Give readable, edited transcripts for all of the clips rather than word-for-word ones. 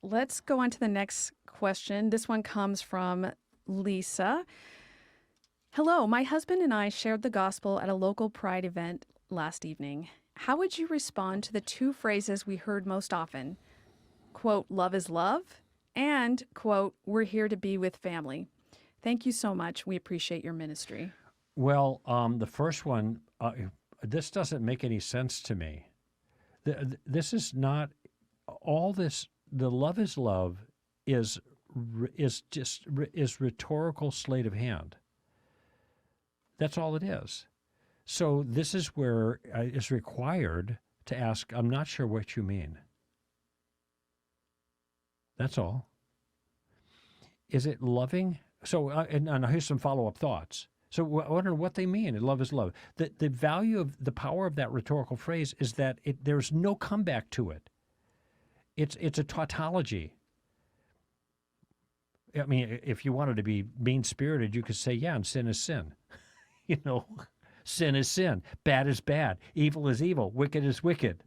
let's go on to the next question. This one comes from Lisa. Hello, my husband and I shared the gospel at a local Pride event last evening. How would you respond to the two phrases we heard most often? Quote, love is love, and quote, we're here to be with family. Thank you so much. We appreciate your ministry. Well, the first one, this doesn't make any sense to me. This is not all this. The love is love is rhetorical sleight of hand. That's all it is. So this is where it's required to ask, I'm not sure what you mean. That's all. Is it loving? So, and here's some follow-up thoughts. So I wonder what they mean. Love is love. The value of the power of that rhetorical phrase is that there's no comeback to it. It's a tautology. I mean, if you wanted to be mean-spirited, you could say, yeah, and sin is sin. Sin is sin. Bad is bad. Evil is evil. Wicked is wicked.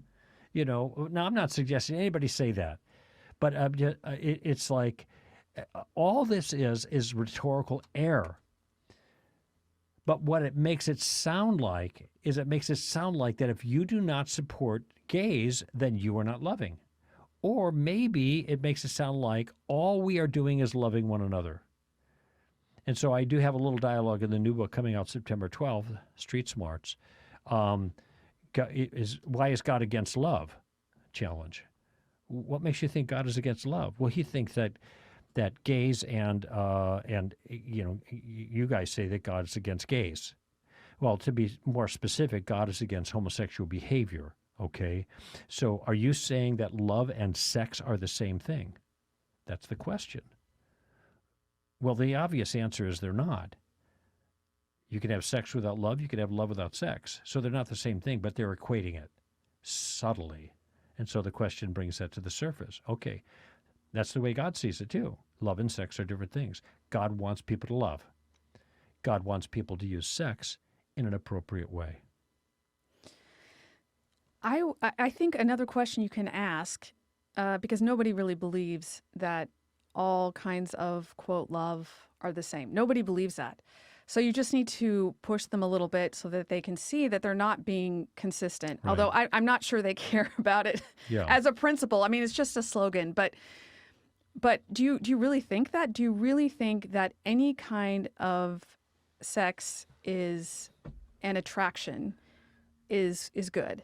Now I'm not suggesting anybody say that. But it's like all this is rhetorical error. But what it makes it sound like is that if you do not support gays, then you are not loving. Or maybe it makes it sound like all we are doing is loving one another. And so I do have a little dialogue in the new book coming out September 12th, Street Smarts. Why is God against love? Challenge. What makes you think God is against love? Well, he thinks that gays and you guys say that God is against gays. Well, to be more specific, God is against homosexual behavior. Okay, so are you saying that love and sex are the same thing? That's the question. Well, the obvious answer is they're not. You can have sex without love. You can have love without sex. So they're not the same thing, but they're equating it subtly. And so the question brings that to the surface. Okay, that's the way God sees it too. Love and sex are different things. God wants people to love. God wants people to use sex in an appropriate way. I think another question you can ask, because nobody really believes that all kinds of, quote, love are the same. Nobody believes that. So you just need to push them a little bit so that they can see that they're not being consistent. Right. Although I'm not sure they care about it as a principle. I mean, it's just a slogan. But do you really think that? Do you really think that any kind of sex is an attraction is good?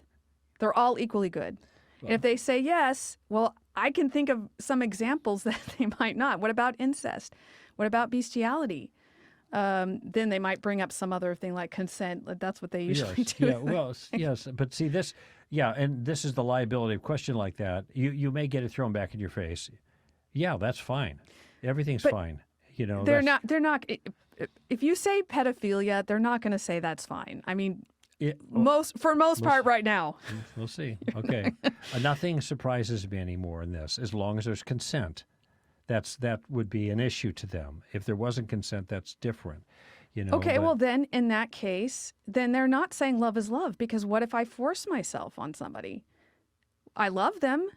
They're all equally good. Well, and if they say yes, well, I can think of some examples that they might not. What about incest? What about bestiality? Then they might bring up some other thing like consent. That's what they usually do. Yeah, well, yes. But see, and this is the liability of a question like that. You may get it thrown back in your face. Yeah, that's fine. Everything's fine. They're not. If you say pedophilia, they're not going to say that's fine. I mean, most part right now. We'll see. Okay. Nothing surprises me anymore in this, as long as there's consent. That would be an issue to them. If there wasn't consent, that's different. Okay, well then, in that case, then they're not saying love is love, because what if I force myself on somebody? I love them.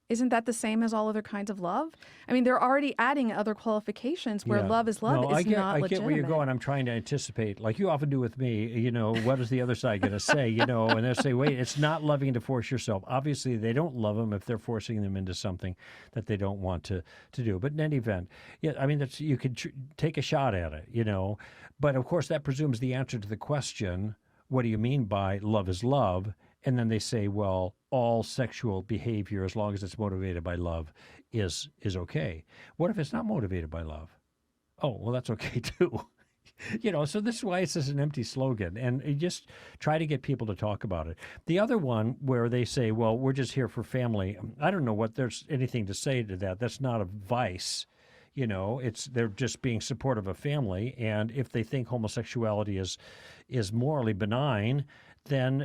Isn't that the same as all other kinds of love? I mean, they're already adding other qualifications where love is love is not legitimate. I get where you're going. I'm trying to anticipate, like you often do with me, what is the other side going to say, and they'll say, wait, it's not loving to force yourself. Obviously, they don't love them if they're forcing them into something that they don't want to do. But in any event, I mean, you could take a shot at it, But, of course, that presumes the answer to the question, what do you mean by love is love? And then they say, well, all sexual behavior, as long as it's motivated by love, is okay. What if it's not motivated by love? Oh, well, that's okay too. So this is why it's just an empty slogan. And you just try to get people to talk about it. The other one where they say, well, we're just here for family. I don't know what there's anything to say to that. That's not a vice. They're just being supportive of family. And if they think homosexuality is morally benign, then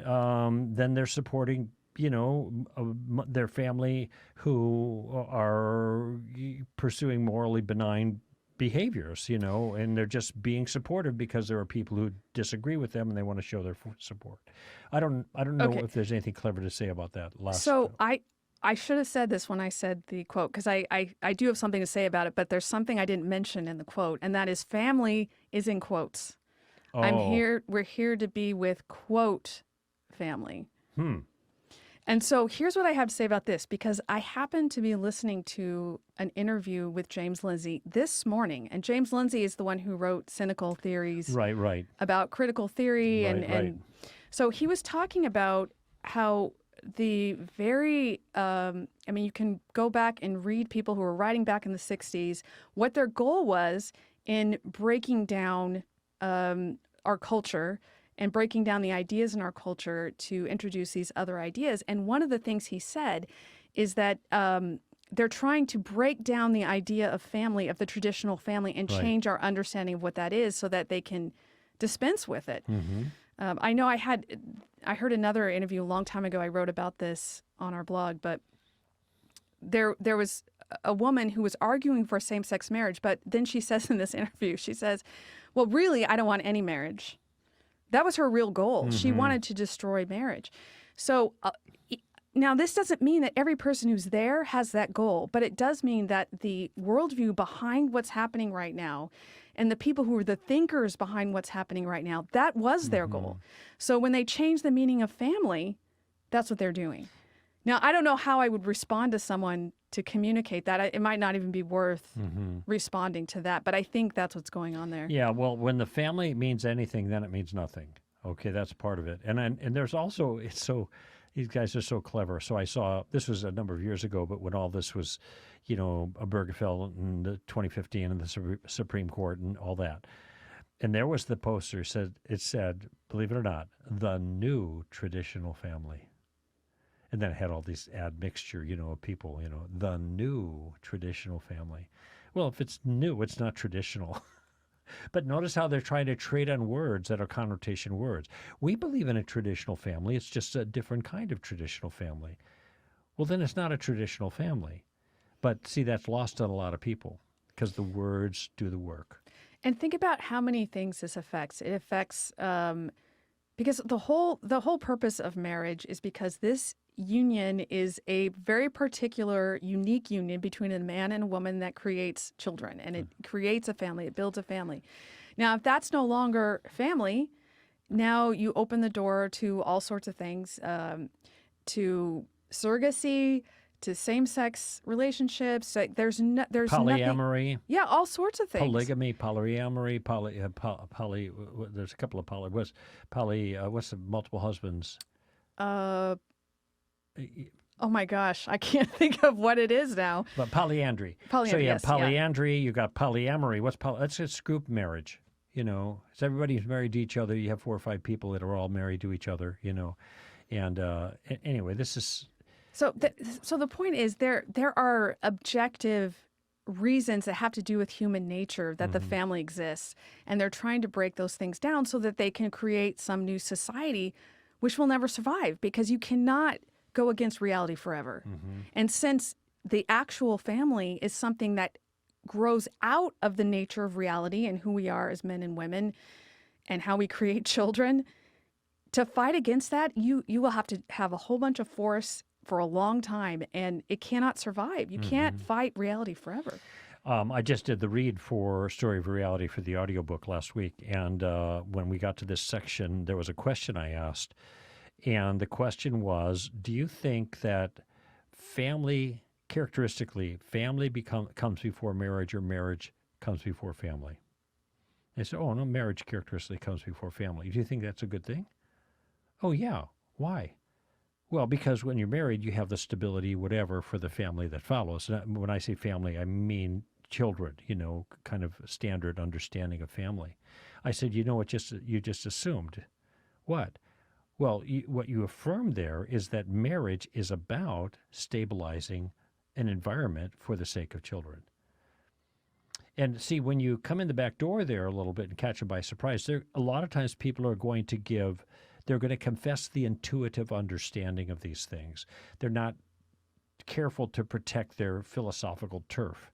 they're supporting, their family who are pursuing morally benign behaviors, and they're just being supportive because there are people who disagree with them and they want to show their support. I don't know if there's anything clever to say about that. So I should have said this when I said the quote, because I do have something to say about it, but there's something I didn't mention in the quote, and that is family is in quotes. Oh, We're here to be with, quote, family. hmm. And so here's what I have to say about this, because I happened to be listening to an interview with James Lindsay this morning. And James Lindsay is the one who wrote Cynical Theories Right, right, about critical theory. right, right. And so he was talking about how the very, I mean, you can go back and read people who were writing back in the 60s, what their goal was in breaking down our culture and breaking down the ideas in our culture to introduce these other ideas. And one of the things he said is that they're trying to break down the idea of family, of the traditional family, and Right. change our understanding of what that is so that they can dispense with it. Mm-hmm. I know I heard another interview a long time ago. I wrote about this on our blog, but there was a woman who was arguing for same-sex marriage, but then she says in this interview, she says, well, really, I don't want any marriage. That was her real goal. She Mm-hmm. wanted to destroy marriage. So now this doesn't mean that every person who's there has that goal, but it does mean that the worldview behind what's happening right now and the people who are the thinkers behind what's happening right now, that was their goal. So when they change the meaning of family, that's what they're doing. Now, I don't know how I would respond to someone to communicate that. It might not even be worth responding to that, but I think that's what's going on there. Yeah, well, when the family means anything, then it means nothing. Okay, that's part of it. And there's also, it's so, these guys are so clever. So I saw, this was a number of years ago, but when all this was, Obergefell in the 2015 and the Supreme Court and all that. And there was the poster, it said, believe it or not, the new traditional family. And then it had all these admixture, of people, the new traditional family. Well, if it's new, it's not traditional. But notice how they're trying to trade on words that are connotation words. We believe in a traditional family. It's just a different kind of traditional family. Well, then it's not a traditional family. But see, that's lost on a lot of people because the words do the work. And think about how many things this affects. It affects because the whole purpose of marriage is because this union is a very particular, unique union between a man and a woman that creates children, and it creates a family. It builds a family. Now, if that's no longer family, now you open the door to all sorts of things, to surrogacy, to same-sex relationships. Like there's nothing. Polyamory, Yeah, all sorts of things. polygamy, polyamory, there's a couple of what's the multiple husbands? Uh, oh my gosh, I can't think of what it is now. But polyandry. Polyandry, So you have yes, yeah. polyandry, you got polyamory. That's just group marriage. It's everybody's married to each other. You have 4 or 5 people that are all married to each other. And anyway, this is. So the point is there are objective reasons that have to do with human nature that the family exists, and they're trying to break those things down so that they can create some new society which will never survive, because you cannot go against reality forever. And since the actual family is something that grows out of the nature of reality and who we are as men and women and how we create children, to fight against that, you will have to have a whole bunch of force for a long time, and it cannot survive. You can't fight reality forever. I just did the read for Story of Reality for the audiobook last week, and when we got to this section, there was a question I asked, and the question was, do you think that characteristically, family comes before marriage, or marriage comes before family? They said, oh, no, marriage characteristically comes before family. Do you think that's a good thing? Oh, yeah. Why? Well, because when you're married, you have the stability, whatever, for the family that follows. And when I say family, I mean children, kind of standard understanding of family. I said, what you just assumed. What? Well, what you affirmed there is that marriage is about stabilizing an environment for the sake of children. And see, when you come in the back door there a little bit and catch them by surprise, a lot of times people are going to they're going to confess the intuitive understanding of these things. They're not careful to protect their philosophical turf.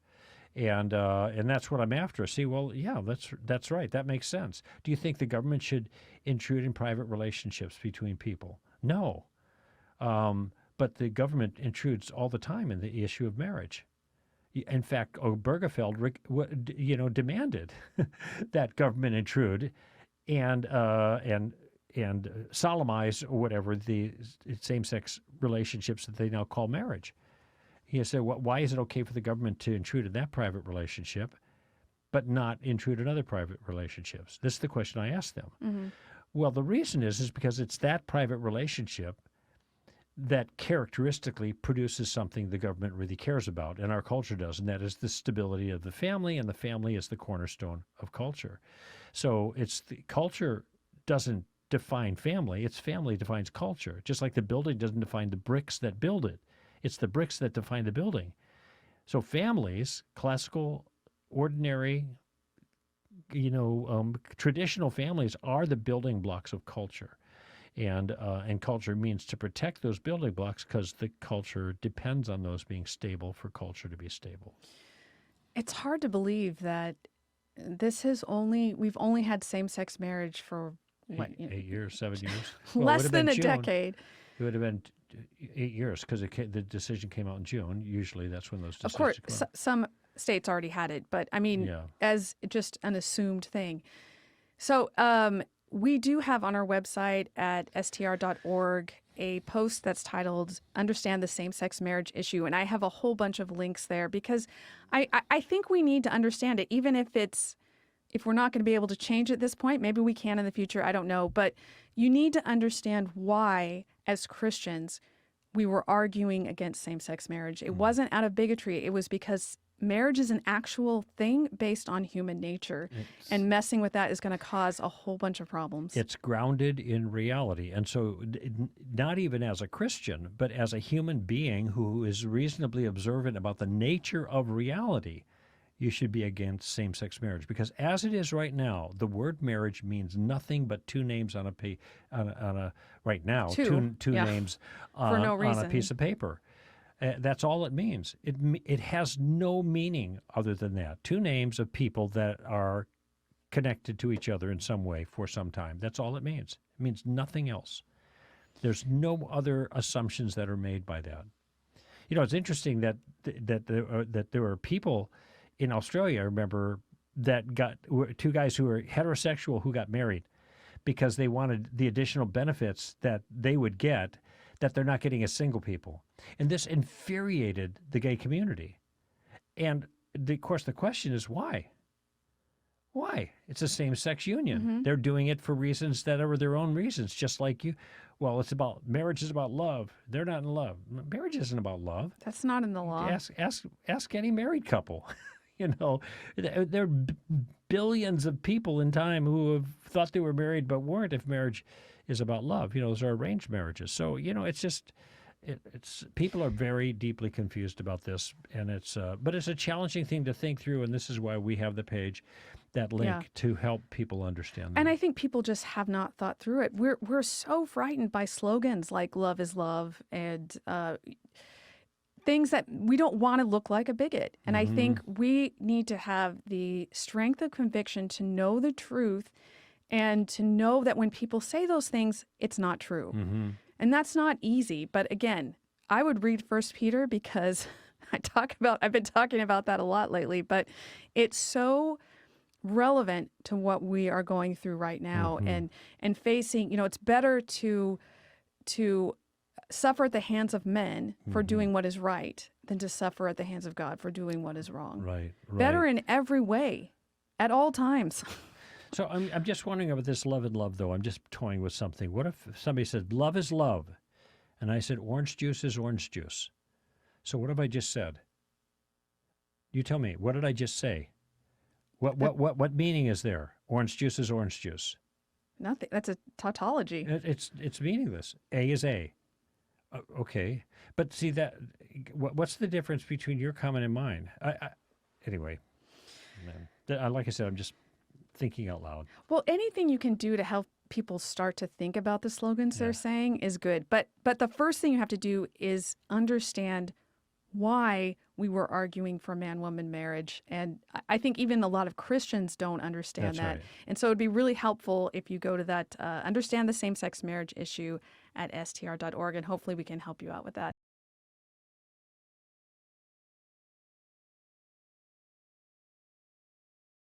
And that's what I'm after. See, well, yeah, that's right. That makes sense. Do you think the government should intrude in private relationships between people? No. but the government intrudes all the time in the issue of marriage. In fact, Obergefell, demanded that government intrude and solemnize or whatever the same-sex relationships that they now call marriage. He said, why is it okay for the government to intrude in that private relationship, but not intrude in other private relationships? This is the question I asked them. Mm-hmm. Well, the reason is because it's that private relationship that characteristically produces something the government really cares about, and our culture does, and that is the stability of the family, and the family is the cornerstone of culture. So it's the culture doesn't define family, it's family defines culture. Just like the building doesn't define the bricks that build it, it's the bricks that define the building. So families, classical, ordinary, traditional families are the building blocks of culture. And culture means to protect those building blocks because the culture depends on those being stable for culture to be stable. It's hard to believe that we've only had same-sex marriage for what? 8 years, 7 years? Less than a decade. It would have been 8 years because the decision came out in June. Usually that's when those decisions Of course, come out. some states already had it, but I mean, Yeah. as just an assumed thing. So we do have on our website at str.org a post that's titled Understand the Same-Sex Marriage Issue. And I have a whole bunch of links there because I think we need to understand it, even if we're not going to be able to change at this point. Maybe we can in the future. I don't know. But you need to understand why, as Christians, we were arguing against same-sex marriage. It wasn't out of bigotry. It was because marriage is an actual thing based on human nature, and messing with that is going to cause a whole bunch of problems. It's grounded in reality. And so not even as a Christian, but as a human being who is reasonably observant about the nature of reality, you should be against same-sex marriage. Because as it is right now, the word marriage means nothing but two names on a right now, two yeah. names For no on a reason. piece of paper. That's all it means. It has no meaning other than that. Two names of people that are connected to each other in some way for some time. That's all it means. It means nothing else. There's no other assumptions that are made by that. It's interesting that there were people in Australia, I remember, that two guys who were heterosexual who got married because they wanted the additional benefits that they would get that they're not getting as single people. And this infuriated the gay community. And, of course, the question is why? Why? It's a same-sex union. Mm-hmm. They're doing it for reasons that are their own reasons, just like you. Well, marriage is about love. They're not in love. Marriage isn't about love. That's not in the law. Ask any married couple. There are billions of people in time who have thought they were married but weren't if marriage is about love. Those are arranged marriages. So, it's just, it's people are very deeply confused about this, and but it's a challenging thing to think through, and this is why we have the page, that link to help people understand that. And I think people just have not thought through it. We're so frightened by slogans like "love is love" and things that we don't want to look like a bigot. And I think we need to have the strength of conviction to know the truth and to know that when people say those things, it's not true. Mm-hmm. And that's not easy. But again, I would read 1 Peter because I've been talking about that a lot lately, but it's so relevant to what we are going through right now and facing, it's better to suffer at the hands of men for doing what is right than to suffer at the hands of God for doing what is wrong. Right. Better in every way, at all times. So I'm just wondering about this love and love, though. I'm just toying with something. What if somebody said, love is love, and I said, orange juice is orange juice? So what have I just said? You tell me. What did I just say? What meaning is there? Orange juice is orange juice. Nothing. That's a tautology. It's meaningless. A is A. Okay, but see that. What's the difference between your comment and mine? Anyway, like I said, I'm just thinking out loud. Well, anything you can do to help people start to think about the slogans they're saying is good. But the first thing you have to do is understand why we were arguing for man-woman marriage. And I think even a lot of Christians don't understand That's that. right. And so it'd be really helpful if you go to that Understand the Same-Sex Marriage Issue at str.org, and hopefully we can help you out with that.